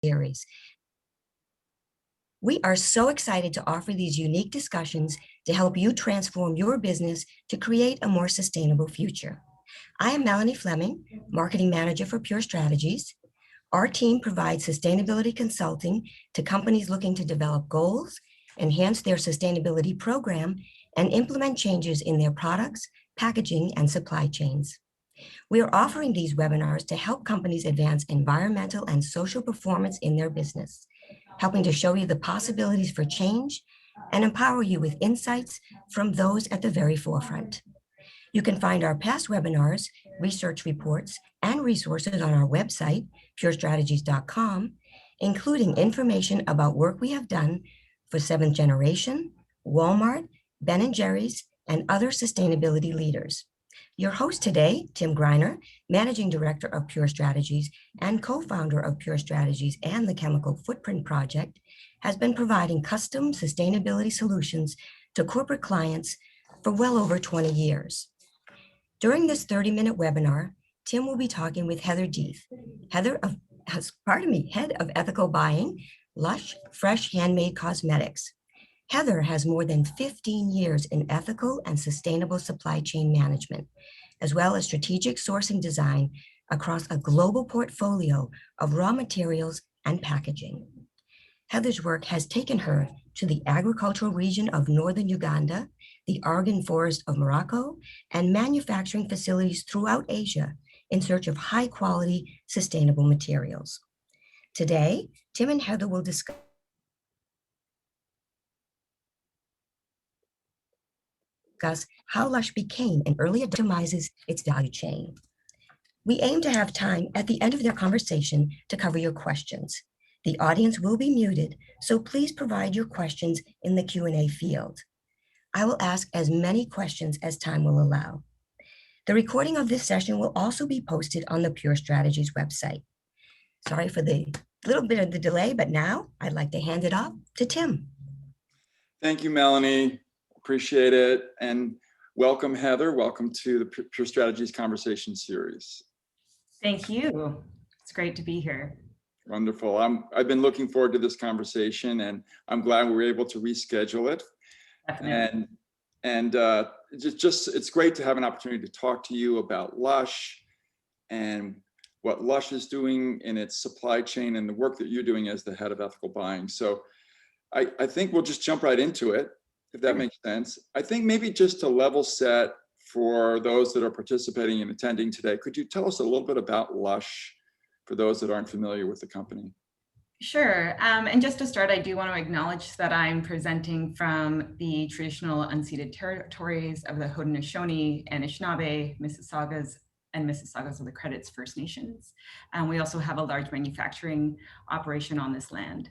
series. We are so excited to offer these unique discussions to help you transform your business to create a more sustainable future. I am Melanie Fleming, Marketing Manager for Pure Strategies. Our team provides sustainability consulting to companies looking to develop goals, enhance their sustainability program, and implement changes in their products, packaging, and supply chains. We are offering these webinars to help companies advance environmental and social performance in their business, helping to show you the possibilities for change and empower you with insights from those at the very forefront. You can find our past webinars, research reports, and resources on our website, purestrategies.com, including information about work we have done for Seventh Generation, Walmart, Ben & Jerry's, and other sustainability leaders. Your host today, Tim Greiner, Managing Director of Pure Strategies and co-founder of Pure Strategies and the Chemical Footprint Project, has been providing custom sustainability solutions to corporate clients for well over 20 years. During this 30-minute webinar, Tim will be talking with Heather Deeth, Head of Ethical Buying, Lush Fresh Handmade Cosmetics. Heather has more than 15 years in ethical and sustainable supply chain management, as well as strategic sourcing design across a global portfolio of raw materials and packaging. Heather's work has taken her to the agricultural region of northern Uganda, the argan forest of Morocco, and manufacturing facilities throughout Asia in search of high-quality, sustainable materials. Today, Tim and Heather will discuss how Lush became an early adopter, optimizes its value chain. We aim to have time at the end of their conversation to cover your questions. The audience will be muted, so please provide your questions in the Q&A field. I will ask as many questions as time will allow. The recording of this session will also be posted on the Pure Strategies website. Sorry for the little bit of the delay, but now I'd like to hand it off to Tim. Thank you, Melanie. Appreciate it. And welcome, Heather. Welcome to the Pure Strategies Conversation Series. Thank you. It's great to be here. Wonderful. I've been looking forward to this conversation, and I'm glad we were able to reschedule it. Definitely. And it's great to have an opportunity to talk to you about Lush and what Lush is doing in its supply chain and the work that you're doing as the head of ethical buying. So I think we'll just jump right into it, if that makes sense. I think maybe just to level set for those that are participating and attending today, could you tell us a little bit about Lush for those that aren't familiar with the company? Sure. And just to start, I do want to acknowledge that I'm presenting from the traditional unceded territories of the Haudenosaunee, Anishinaabe, Mississaugas of the Credits First Nations. We also have a large manufacturing operation on this land.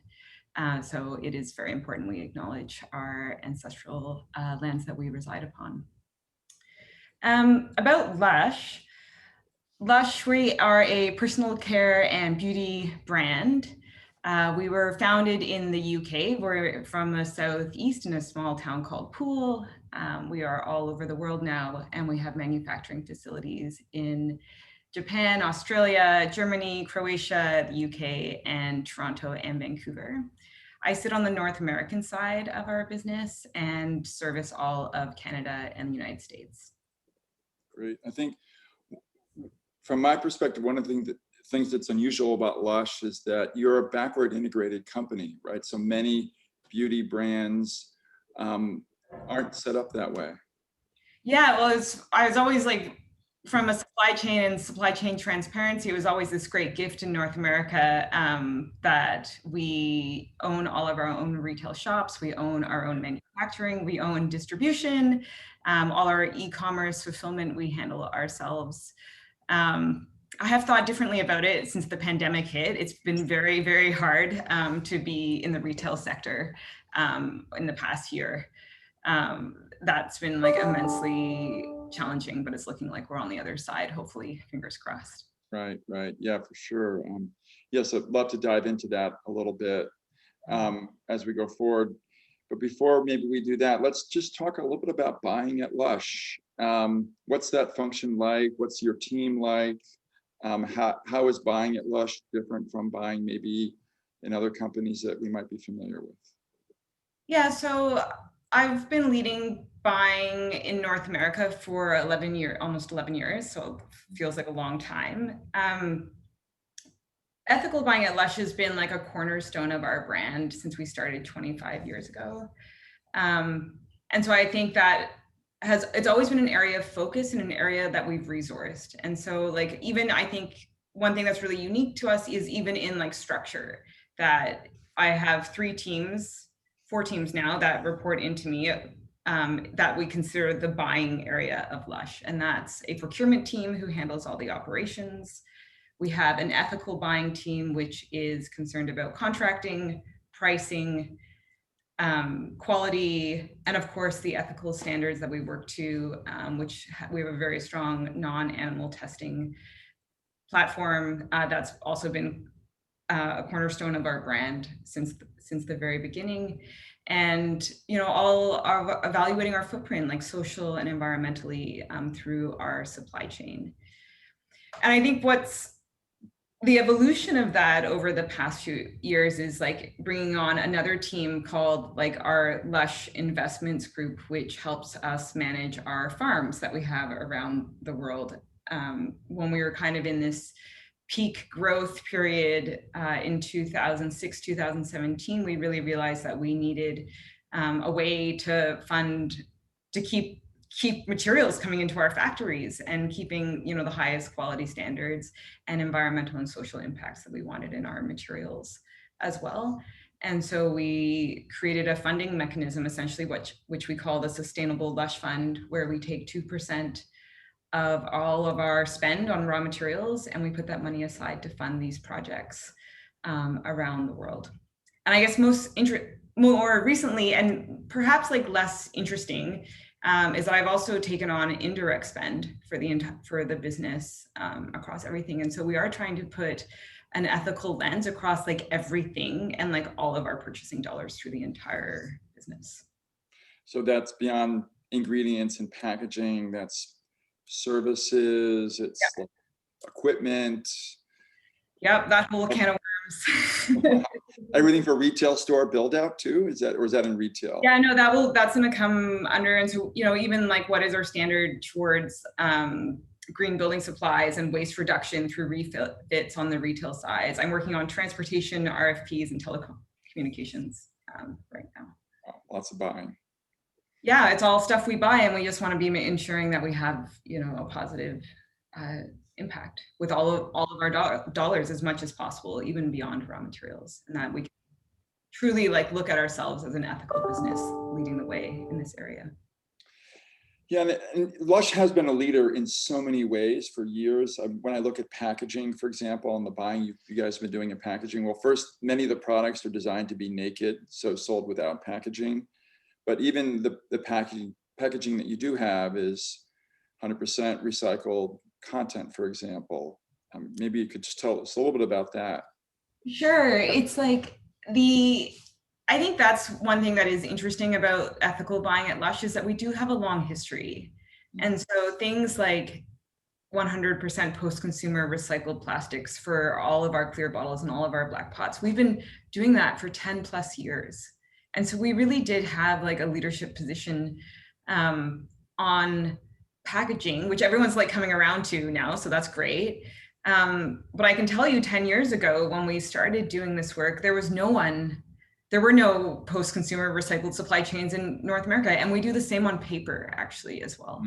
So it is very important we acknowledge our ancestral lands that we reside upon. About Lush. Lush, we are a personal care and beauty brand. We were founded in the UK. We're from the southeast in a small town called Poole. We are all over the world now, and we have manufacturing facilities in Japan, Australia, Germany, Croatia, the UK, and Toronto and Vancouver. I sit on the North American side of our business and service all of Canada and the United States. Great. I think from my perspective, one of the things that's unusual about Lush is that you're a backward integrated company, right? So many beauty brands aren't set up that way. Yeah, well, I was always like, from a supply chain and supply chain transparency, it was always this great gift in North America that we own all of our own retail shops, we own our own manufacturing, we own distribution, all our e-commerce fulfillment we handle ourselves. I have thought differently about it since the pandemic hit. It's been very, very hard to be in the retail sector in the past year. That's been like immensely challenging, but it's looking like we're on the other side, hopefully, fingers crossed. Right. Yeah, for sure. Yes, I'd love to dive into that a little bit as we go forward. But before maybe we do that, let's just talk a little bit about buying at Lush. What's that function like? What's your team like? How is buying at Lush different from buying maybe in other companies that we might be familiar with? Yeah, so I've been leading buying in North America for almost 11 years, so it feels like a long time. Ethical buying at Lush has been like a cornerstone of our brand since we started 25 years ago. And so I think that it's always been an area of focus and an area that we've resourced. And so like, even I think one thing that's really unique to us is even in like structure, that I have 4 teams now that report into me, that we consider the buying area of Lush. And that's a procurement team who handles all the operations. We have an ethical buying team, which is concerned about contracting, pricing, quality, and of course the ethical standards that we work to, which we have a very strong non-animal testing platform that's also been a cornerstone of our brand since the very beginning. And all are evaluating our footprint, like social and environmentally, through our supply chain. And I think what's the evolution of that over the past few years is like bringing on another team called like our Lush Investments Group, which helps us manage our farms that we have around the world. When we were kind of in this peak growth period in 2006, 2017, we really realized that we needed a way to keep materials coming into our factories and keeping the highest quality standards and environmental and social impacts that we wanted in our materials as well. And so we created a funding mechanism, essentially, which we call the Sustainable Lush Fund, where we take 2% of all of our spend on raw materials, and we put that money aside to fund these projects around the world. And I guess more recently, and perhaps like less interesting, is that I've also taken on indirect spend for the business across everything. And so we are trying to put an ethical lens across like everything and like all of our purchasing dollars through the entire business. So that's beyond ingredients and packaging, that's services, it's like equipment. Yep, that whole can of worms. Everything for retail store build out too? Or is that in retail? Yeah, no, that's gonna come under. And so, even like what is our standard towards green building supplies and waste reduction through refits on the retail side. I'm working on transportation, RFPs, and telecommunications right now. Wow, lots of buying. Yeah, it's all stuff we buy, and we just want to be ensuring that we have, a positive impact with all of our dollars as much as possible, even beyond raw materials, and that we can truly like look at ourselves as an ethical business leading the way in this area. Yeah, and Lush has been a leader in so many ways for years. When I look at packaging, for example, and the buying you guys have been doing in packaging, well, first, many of the products are designed to be naked, so sold without packaging. But even the packaging that you do have is 100% recycled content, for example. Maybe you could just tell us a little bit about that. Sure. It's like I think that's one thing that is interesting about ethical buying at Lush is that we do have a long history. And so things like 100% post-consumer recycled plastics for all of our clear bottles and all of our black pots, we've been doing that for 10 plus years. And so we really did have like a leadership position on packaging, which everyone's like coming around to now, so that's great. But I can tell you 10 years ago when we started doing this work, there were no post-consumer recycled supply chains in North America. And we do the same on paper actually as well.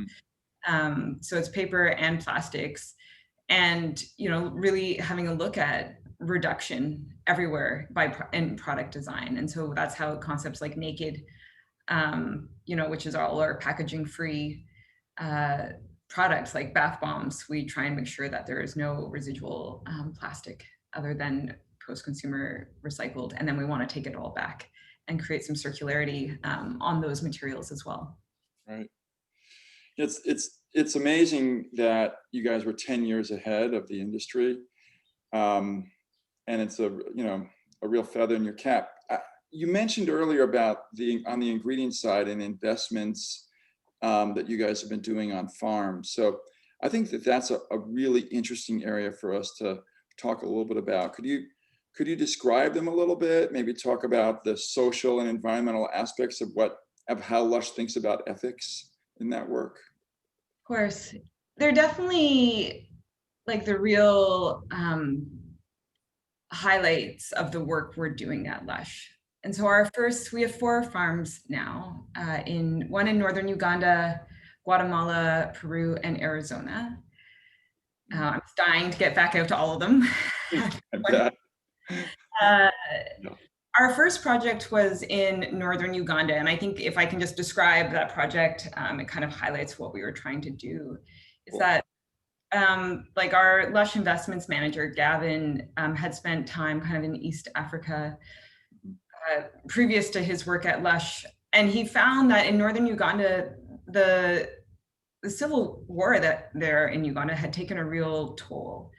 So it's paper and plastics, and really having a look at reduction everywhere in product design. And so that's how concepts like Naked, which is all our packaging free products like bath bombs, we try and make sure that there is no residual plastic other than post-consumer recycled. And then we want to take it all back and create some circularity on those materials as well. Right. It's amazing that you guys were 10 years ahead of the industry. And it's a real feather in your cap. You mentioned earlier about on the ingredient side and investments that you guys have been doing on farms. So I think that's a really interesting area for us to talk a little bit about. Could you Could you describe them a little bit? Maybe talk about the social and environmental aspects of how Lush thinks about ethics in that work? Of course, they're definitely like the real highlights of the work we're doing at Lush. And so we have 4 farms now, one in northern Uganda, Guatemala, Peru, and Arizona. I'm dying to get back out to all of them. Our first project was in northern Uganda, and I think if I can just describe that project, it kind of highlights what we were trying to do. Is that like our Lush investments manager, Gavin, had spent time kind of in East Africa previous to his work at Lush, and he found that in northern Uganda, the civil war that there in Uganda had taken a real toll.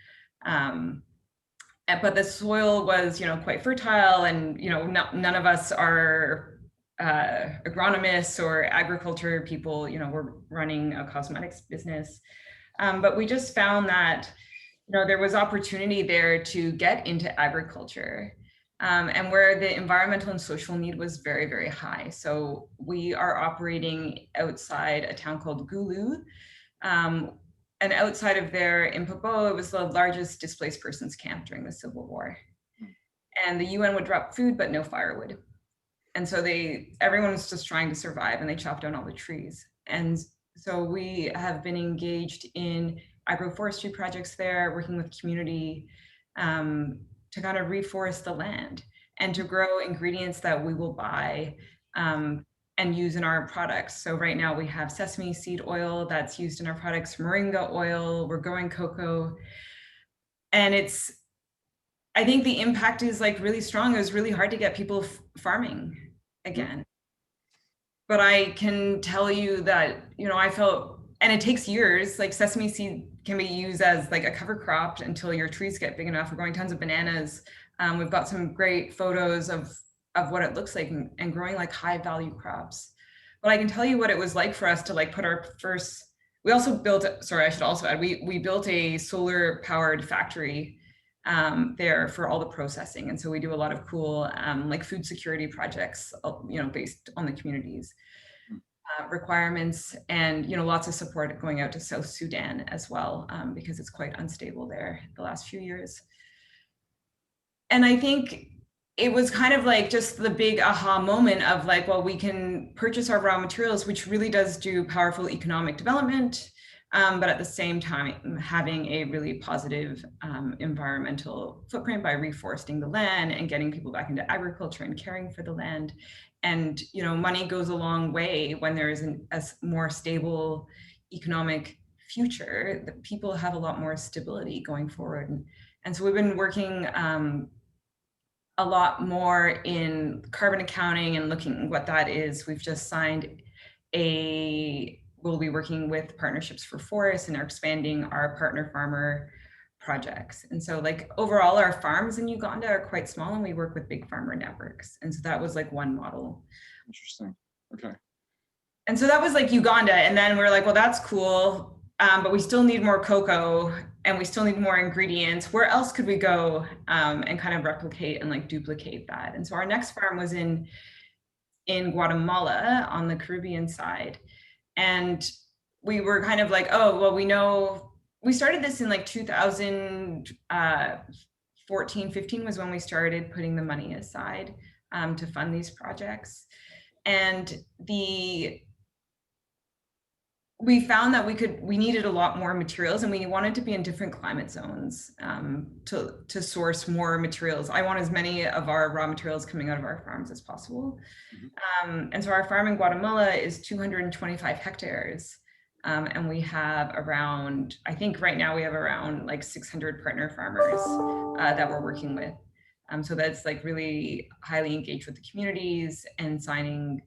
But the soil was, quite fertile, and none of us are agronomists or agriculture people. We're running a cosmetics business, but we just found that there was opportunity there to get into agriculture, and where the environmental and social need was very, very high. So we are operating outside a town called Gulu. And outside of there in Pabo, it was the largest displaced persons camp during the Civil War. And the UN would drop food, but no firewood. And so everyone was just trying to survive, and they chopped down all the trees. And so we have been engaged in agroforestry projects there, working with community to kind of reforest the land and to grow ingredients that we will buy and use in our products. So right now we have sesame seed oil that's used in our products, moringa oil, we're growing cocoa. And I think the impact is like really strong. It was really hard to get people farming again. But I can tell you that, I felt, and it takes years, like sesame seed can be used as like a cover crop until your trees get big enough. We're growing tons of bananas. We've got some great photos of what it looks like and growing like high value crops. But I can tell you what it was like for us to like put our first, we also built, sorry, I should also add, we built a solar powered factory there for all the processing. And so we do a lot of cool like food security projects, based on the community's requirements, and lots of support going out to South Sudan as well, because it's quite unstable there the last few years. And I think it was kind of like just the big aha moment of like, well, we can purchase our raw materials, which really does do powerful economic development, but at the same time having a really positive environmental footprint by reforesting the land and getting people back into agriculture and caring for the land. And money goes a long way when there is a more stable economic future, that people have a lot more stability going forward. And so we've been working a lot more in carbon accounting and looking what that is. We've just signed we'll be working with Partnerships for Forests and are expanding our partner farmer projects. And so like overall our farms in Uganda are quite small, and we work with big farmer networks. And so that was like one model. Interesting. Okay. And so that was like Uganda. And then we're like, well, that's cool. But we still need more cocoa, and we still need more ingredients. Where else could we go and kind of replicate and like duplicate that? And so our next farm was in Guatemala on the Caribbean side. And we were kind of like, oh, well, we started this in like 2014, 15 was when we started putting the money aside to fund these projects. And we found that we needed a lot more materials, and we wanted to be in different climate zones to source more materials. I want as many of our raw materials coming out of our farms as possible. And so our farm in Guatemala is 225 hectares. And we have around, I think right now we have around like 600 partner farmers that we're working with. So that's like really highly engaged with the communities and signing,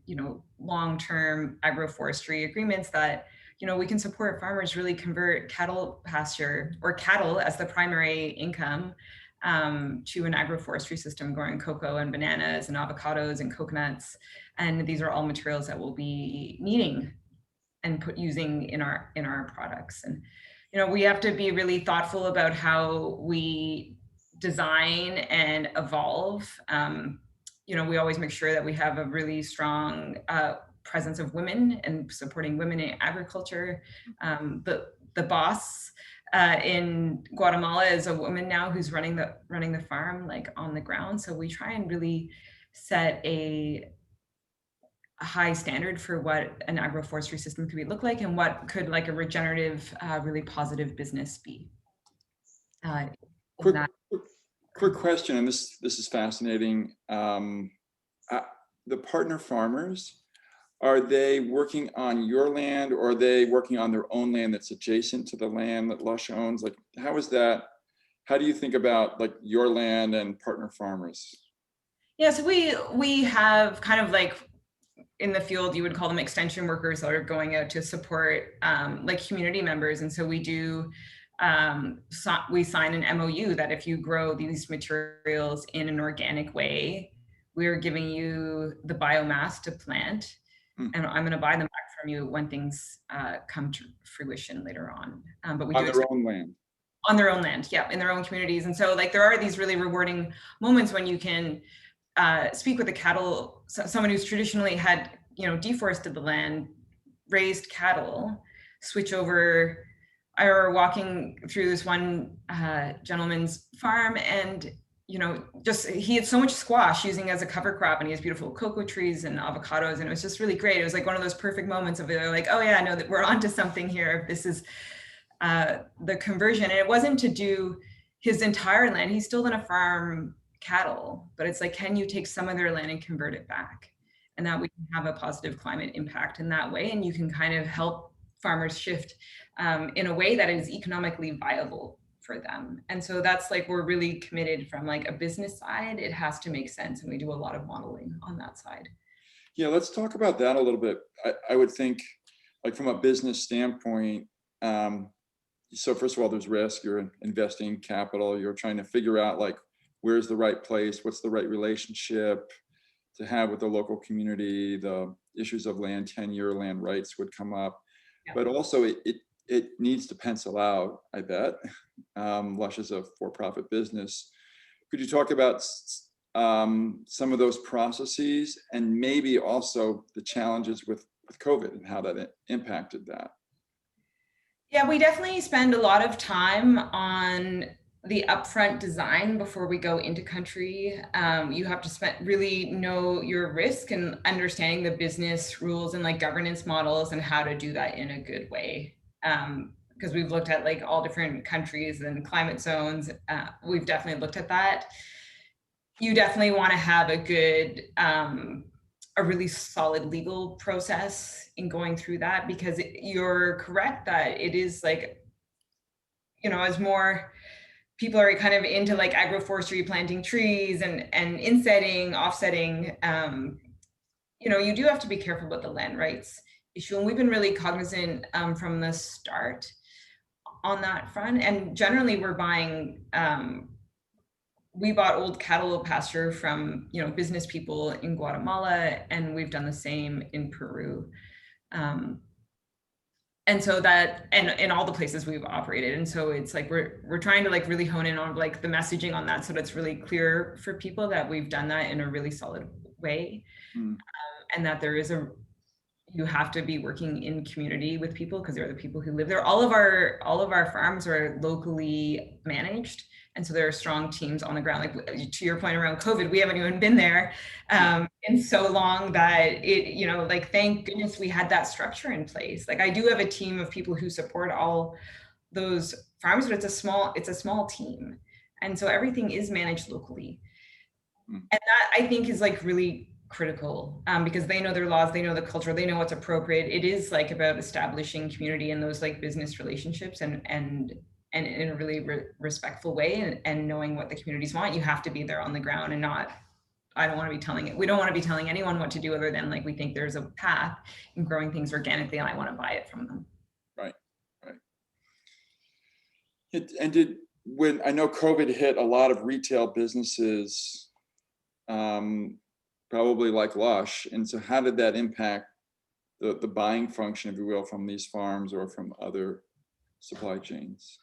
long-term agroforestry agreements that, we can support farmers really convert cattle pasture or cattle as the primary income to an agroforestry system, growing cocoa and bananas and avocados and coconuts. And these are all materials that we'll be needing and using in our products. And we have to be really thoughtful about how we design and evolve. You know, we always make sure that we have a really strong presence of women and supporting women in agriculture. The boss in Guatemala is a woman now who's running the farm like on the ground. So we try and really set a high standard for what an agroforestry system could look like and what could like a regenerative, really positive business be. Quick question, and this is fascinating. The partner farmers, are they working on your land, or are they working on their own land that's adjacent to the land that Lush owns? Like, how is that? How do you think about like your land and partner farmers? Yeah, so we have kind of like in the field, you would call them extension workers that are going out to support like community members. And so we do, we sign an MOU that if you grow these materials in an organic way, we're giving you the biomass to plant, and I'm going to buy them back from you when things come to fruition later on. But we on do their own land. On their own land, yeah, in their own communities. And so like there are these really rewarding moments when you can speak with the cattle, someone who's traditionally had, you know, deforested the land, raised cattle, switch over. I were walking through this one gentleman's farm, and you know, just he had so much squash using as a cover crop, and he has beautiful cocoa trees and avocados, and it was just really great. It was like one of those perfect moments of they're like, oh yeah, I know that we're onto something here. This is the conversion, and it wasn't to do his entire land. He's still gonna farm cattle, but it's like, can you take some of their land and convert it back? And that we can have a positive climate impact in that way. And you can kind of help farmers shift in a way that is economically viable for them. And so that's like, we're really committed from like a business side. It has to make sense. And we do a lot of modeling on that side. Yeah, let's talk about that a little bit. I would think like from a business standpoint, so first of all, there's risk. You're investing capital. You're trying to figure out like, where's the right place? What's the right relationship to have with the local community? The issues of land tenure, land rights would come up, yeah. But also it needs to pencil out, I bet. Lush is a for-profit business. Could you talk about some of those processes and maybe also the challenges with COVID and how that impacted that? Yeah, we definitely spend a lot of time on the upfront design before we go into country. You have to really know your risk and understanding the business rules and like governance models and how to do that in a good way. Because we've looked at like all different countries and climate zones. We've definitely looked at that. You definitely want to have a good, a really solid legal process in going through that, because you're correct that it is like, you know, as more people are kind of into like agroforestry, planting trees and insetting, offsetting, you know, you do have to be careful about the land rights issue. And we've been really cognizant from the start on that front. And generally we're buying, we bought old cattle pasture from, you know, business people in Guatemala, and we've done the same in Peru. And so that, and in all the places we've operated. And so it's like, we're trying to like really hone in on like the messaging on that, so that it's really clear for people that we've done that in a really solid way. And that there is you have to be working in community with people, because they're the people who live there. All of our farms are locally managed. And so there are strong teams on the ground. Like to your point around COVID, we haven't even been there in so long that it, you know, like thank goodness we had that structure in place. Like I do have a team of people who support all those farms, but it's a small team. And so everything is managed locally. And that I think is like really critical, because they know their laws, they know the culture, they know what's appropriate. It is like about establishing community and those like business relationships and in a really respectful way, and knowing what the communities want. You have to be there on the ground and not, we don't want to be telling anyone what to do, other than like, we think there's a path in growing things organically and I want to buy it from them. Right. When I know COVID hit a lot of retail businesses, probably like Lush. And so how did that impact the buying function, if you will, from these farms or from other supply chains?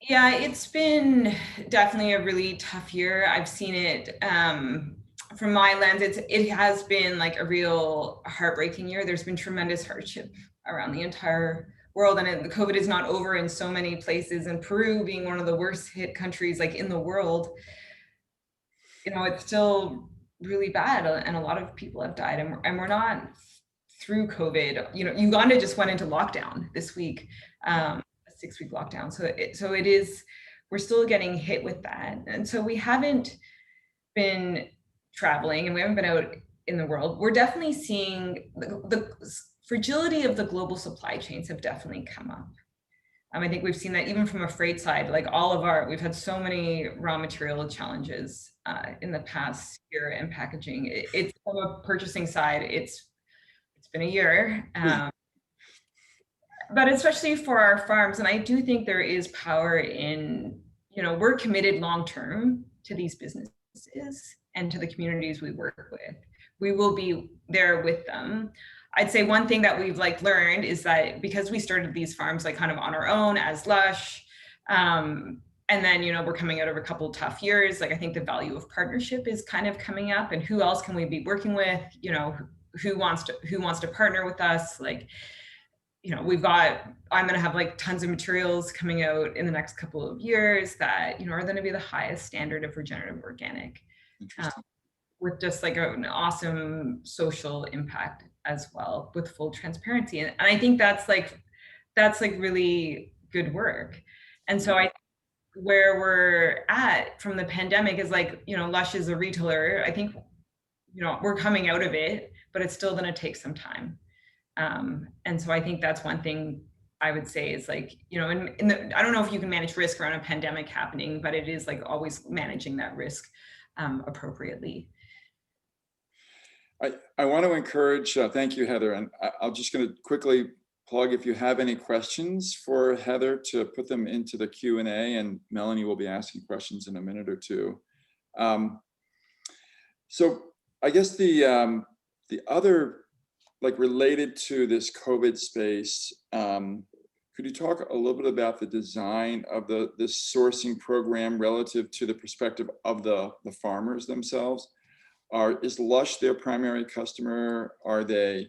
Yeah, it's been definitely a really tough year. I've seen it from my lens. It has been like a real heartbreaking year. There's been tremendous hardship around the entire world, and the COVID is not over in so many places. And Peru being one of the worst hit countries like in the world, it's still really bad, and a lot of people have died, and we're not through COVID. Uganda just went into lockdown this week, a 6-week lockdown. So it is, we're still getting hit with that. And so we haven't been traveling and we haven't been out in the world. We're definitely seeing the fragility of the global supply chains have definitely come up. I think we've seen that even from a freight side, like we've had so many raw material challenges in the past year in packaging. It's from a purchasing side, it's been a year, but especially for our farms. And I do think there is power in, we're committed long-term to these businesses and to the communities we work with. We will be there with them. I'd say one thing that we've learned is that because we started these farms kind of on our own as Lush, and then we're coming out of a couple of tough years. I think the value of partnership is kind of coming up, and who else can we be working with? Who wants to partner with us? I'm going to have tons of materials coming out in the next couple of years that are going to be the highest standard of regenerative organic. With just an awesome social impact as well, with full transparency. And I think that's really good work. And so where we're at from the pandemic is Lush is a retailer. I think, we're coming out of it, but it's still going to take some time. And so I think that's one thing I would say is I don't know if you can manage risk around a pandemic happening, but it is always managing that risk appropriately. I want to encourage, thank you, Heather. And I'm just going to quickly plug, if you have any questions for Heather, to put them into the Q&A, and Melanie will be asking questions in a minute or two. So I guess the other, related to this COVID space, could you talk a little bit about the design of this sourcing program relative to the perspective of the farmers themselves? Is Lush their primary customer? Are they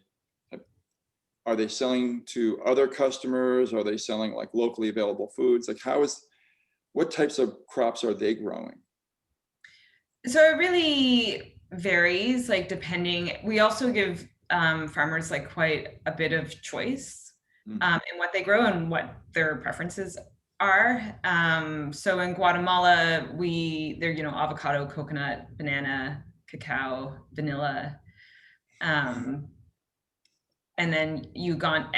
selling to other customers? Are they selling locally available foods? What types of crops are they growing? So it really varies, depending. We also give farmers quite a bit of choice in what they grow and what their preferences are. So in Guatemala, they're avocado, coconut, banana, cacao, vanilla, and then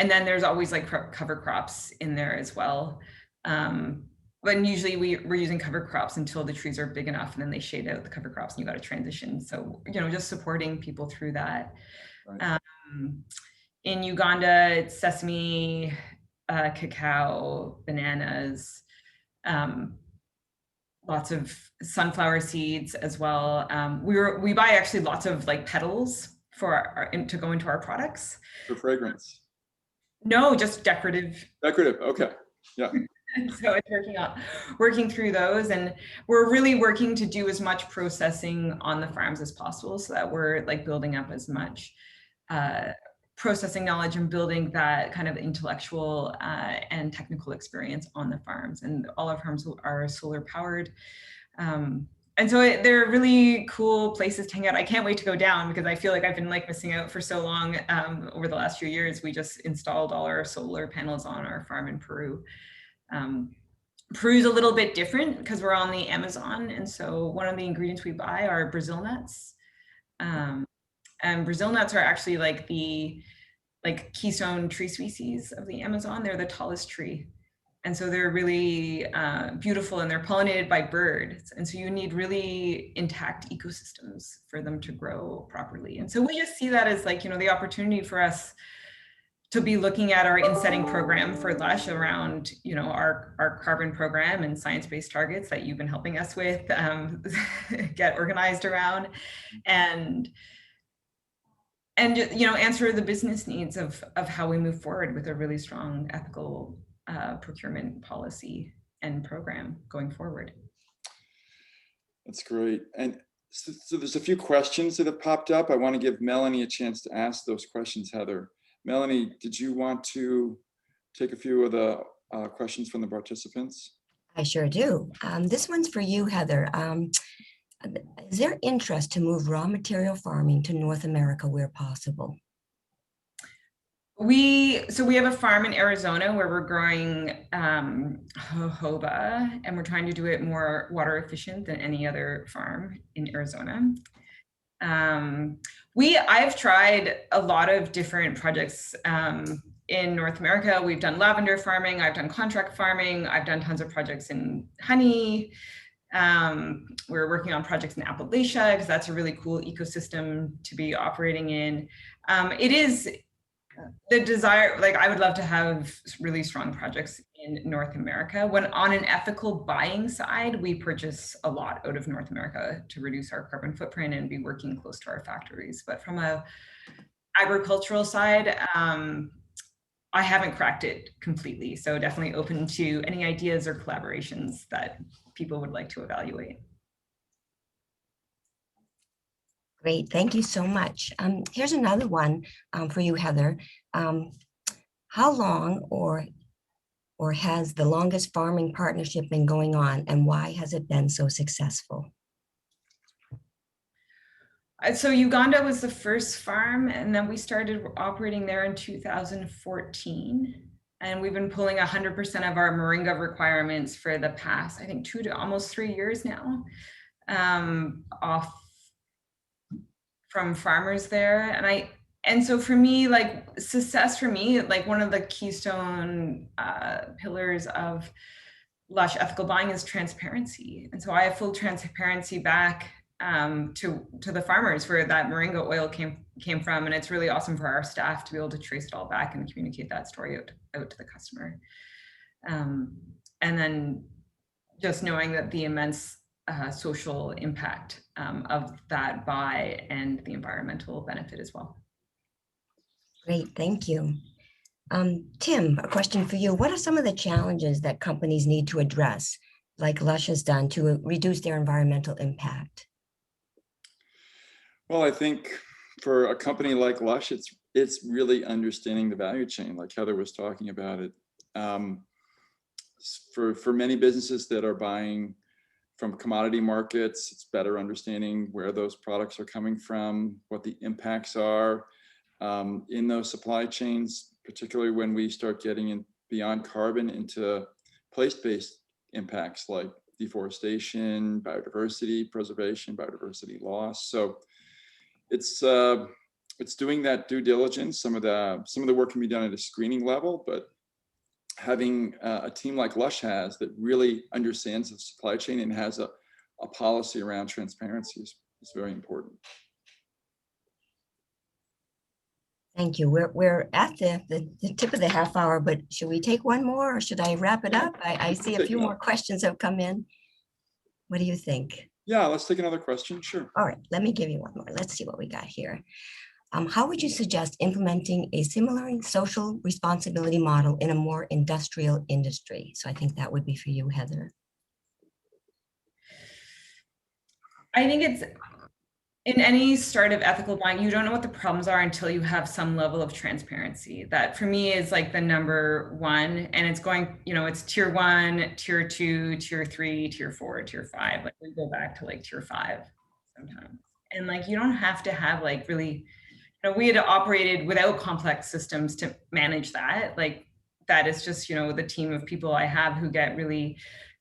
there's always cover crops in there as well. But usually we're using cover crops until the trees are big enough, and then they shade out the cover crops and you got to transition. So, just supporting people through that. Right. In Uganda, it's sesame, cacao, bananas, lots of sunflower seeds as well. We buy actually lots of works to go into our products. For fragrance? No, just decorative. Decorative, okay, yeah. So it's working through those, and we're really working to do as much processing on the farms as possible, so that we're building up as much processing knowledge and building that kind of intellectual and technical experience on the farms. And all our farms are solar powered. And so they're really cool places to hang out. I can't wait to go down, because I feel like I've been missing out for so long. Over the last few years, we just installed all our solar panels on our farm in Peru. Peru's a little bit different because we're on the Amazon. And so one of the ingredients we buy are Brazil nuts. And Brazil nuts are actually the keystone tree species of the Amazon. They're the tallest tree. And so they're really beautiful, and they're pollinated by birds. And so you need really intact ecosystems for them to grow properly. And so we just see that as the opportunity for us to be looking at our insetting program for Lush around, our carbon program and science-based targets that you've been helping us with get organized around, and answer the business needs of how we move forward with a really strong ethical procurement policy. and program going forward. That's great. And so there's a few questions that have popped up. I want to give Melanie a chance to ask those questions, Heather. Melanie, did you want to take a few of the questions from the participants? I sure do. This one's for you, Heather. Is there interest to move raw material farming to North America where possible? So we have a farm in Arizona where we're growing jojoba, and we're trying to do it more water efficient than any other farm in Arizona. I've tried a lot of different projects in North America. We've done lavender farming, I've done contract farming, I've done tons of projects in honey. We're working on projects in Appalachia because that's a really cool ecosystem to be operating in. It is the desire, like I would love to have really strong projects in North America. When on an ethical buying side, we purchase a lot out of North America to reduce our carbon footprint and be working close to our factories. But from a agricultural side, I haven't cracked it completely. So definitely open to any ideas or collaborations that people would like to evaluate. Great, thank you so much. Here's another one for you, Heather. How long or has the longest farming partnership been going on, and why has it been so successful? So Uganda was the first farm, and then we started operating there in 2014. And we've been pulling 100% of our moringa requirements for the past, I think, 2 to almost 3 years now, off from farmers there. And so for me, like success for me, like one of the keystone pillars of Lush ethical buying is transparency. And so I have full transparency back to the farmers where that moringa oil came from. And it's really awesome for our staff to be able to trace it all back and communicate that story out to the customer. And then just knowing that the immense social impact of that buy and the environmental benefit as well. Great, thank you. Tim, a question for you. What are some of the challenges that companies need to address, like Lush has done, to reduce their environmental impact? Well, I think for a company like Lush, it's really understanding the value chain, like Heather was talking about it. For many businesses that are buying from commodity markets, it's better understanding where those products are coming from, what the impacts are in those supply chains, particularly when we start getting in beyond carbon into place-based impacts like deforestation, biodiversity preservation, biodiversity loss. So it's doing that due diligence. Some of the work can be done at a screening level, but having a team like Lush has that really understands the supply chain and has a policy around transparency is very important. Thank you. We're at the tip of the half hour, but should we take one more or should I wrap it up? I see a few more questions have come in. What do you think? Yeah, let's take another question. Sure. All right, let me give you one more. Let's see what we got here. How would you suggest implementing a similar social responsibility model in a more industrial industry? So I think that would be for you, Heather. I think it's in any start of ethical buying, you don't know what the problems are until you have some level of transparency. That for me is like the number one, and it's going, it's tier 1, tier 2, tier 3, tier 4, tier 5. Like we go back to like tier 5 sometimes. And like, you don't have to have like really, we had operated without complex systems to manage that. Like that is just, the team of people I have who get really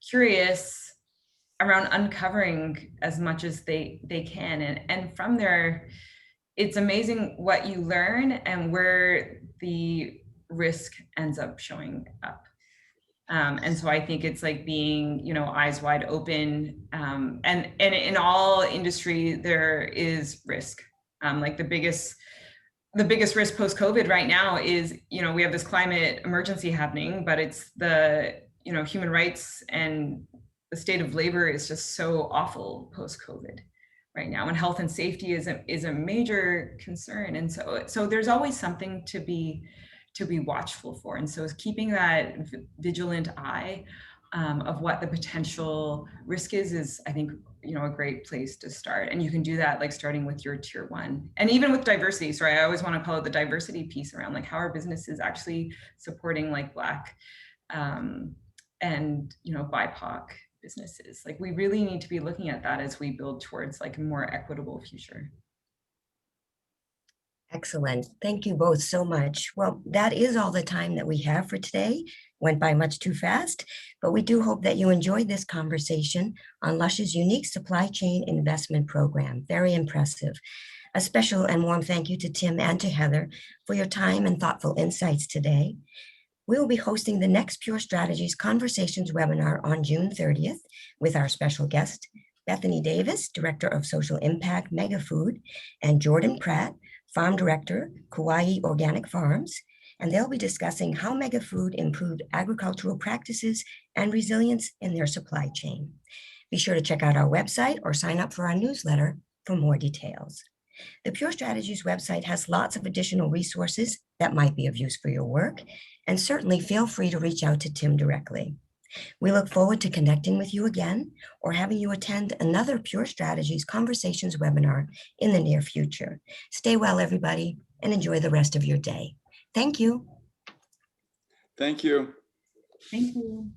curious around uncovering as much as they can. And from there, it's amazing what you learn and where the risk ends up showing up. And so I think it's like being, eyes wide open. And in all industry, there is risk. Like the biggest risk post-COVID right now is, we have this climate emergency happening, but it's the, human rights and the state of labor is just so awful post-COVID right now, and health and safety is a major concern. And so there's always something to be watchful for. And so keeping that vigilant eye of what the potential risk is I think, a great place to start. And you can do that like starting with your tier 1 and even with diversity. So I always want to call it the diversity piece around like how are businesses actually supporting like Black and BIPOC businesses. Like we really need to be looking at that as we build towards like a more equitable future. Excellent. Thank you both so much. Well, that is all the time that we have for today. Went by much too fast, but we do hope that you enjoyed this conversation on Lush's unique supply chain investment program. Very impressive. A special and warm thank you to Tim and to Heather for your time and thoughtful insights today. We will be hosting the next Pure Strategies Conversations webinar on June 30th with our special guest, Bethany Davis, Director of Social Impact Mega Food, and Jordan Pratt, Farm Director, Kauai Organic Farms, and they'll be discussing how Mega Food improved agricultural practices and resilience in their supply chain. Be sure to check out our website or sign up for our newsletter for more details. The Pure Strategies website has lots of additional resources that might be of use for your work, and certainly feel free to reach out to Tim directly. We look forward to connecting with you again or having you attend another Pure Strategies Conversations webinar in the near future. Stay well, everybody, and enjoy the rest of your day. Thank you. Thank you. Thank you.